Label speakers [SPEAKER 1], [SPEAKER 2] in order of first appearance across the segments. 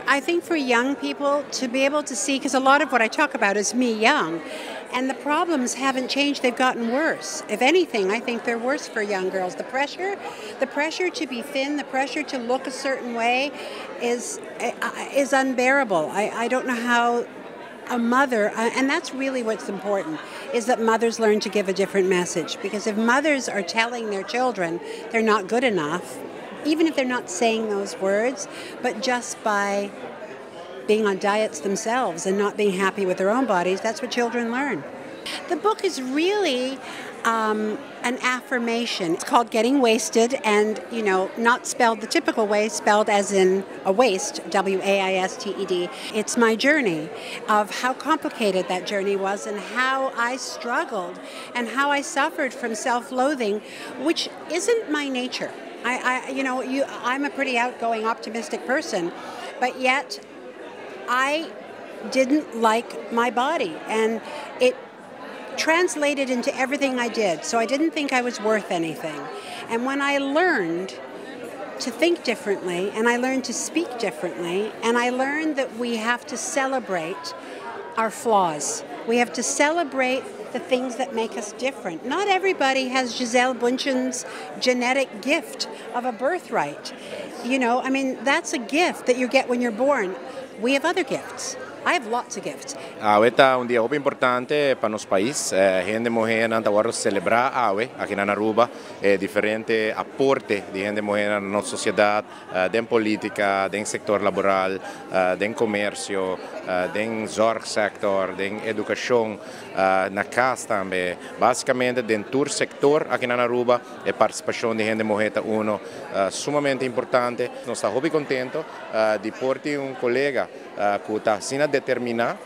[SPEAKER 1] I think for young people to be able to see, because a lot of what I talk about is me young, and the problems haven't changed, they've gotten worse. If anything, I think they're worse for young girls. The pressure to be thin, the pressure to look a certain way is unbearable. I don't know how a mother, and that's really what's important, is that mothers learn to give a different message. Because if mothers are telling their children they're not good enough, even if they're not saying those words, but just by being on diets themselves and not being happy with their own bodies, that's what children learn. The book is really an affirmation. It's called Getting Wasted, and not spelled the typical way, spelled as in a waste, W-A-I-S-T-E-D. It's my journey of how complicated that journey was and how I struggled and how I suffered from self-loathing, which isn't my nature. I'm a pretty outgoing, optimistic person, but yet I didn't like my body, and it translated into everything I did. So I didn't think I was worth anything. And when I learned to think differently, and I learned to speak differently, and I learned that we have to celebrate our flaws. We have to celebrate the things that make us different. Not everybody has Gisele Bündchen's genetic gift of a birthright. That's a gift that you get when you're born. We have other gifts. I have lots of gifts.
[SPEAKER 2] Awe é dia muito importante para nosso país. Gente mulher não agora celebrar Awe aqui na Aruba. Diferente aporte de gente mulher na nossa sociedade, den política, den sector laboral, den comércio, den zorgsector, den educação, na casa também. Basicamente, dentro do sector aqui na Aruba, a participação de gente mulher é sumamente importante. Nós estamos muito contentes de portar colega que está sendo determinar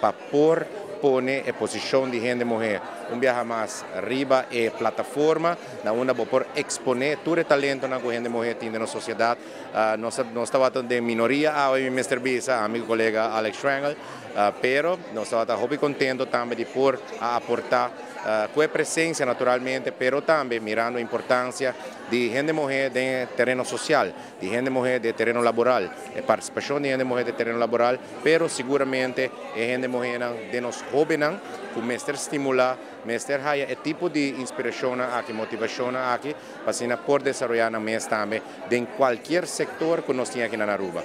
[SPEAKER 2] para pôr a posição de gente mulher viajar mais riba e plataforma na onde por exponer todo o talento que a gente mulher tem na sociedade. Nós estamos de minoria, Mr. Bisa, amigo colega Alex Strangle, pero nós estamos muito contentes também de por aportar com a presença naturalmente, pero também mirando a importância de gente mulher de terreno social, de gente mulher de terreno laboral, a participação de gente mulher de terreno laboral, pero seguramente a gente mulher de nos jovens, que mestre estimular, mestre haya o tipo de inspiração aqui, motivação aqui, para se por desenvolver mais também em qualquer setor que nós temos aqui na Aruba.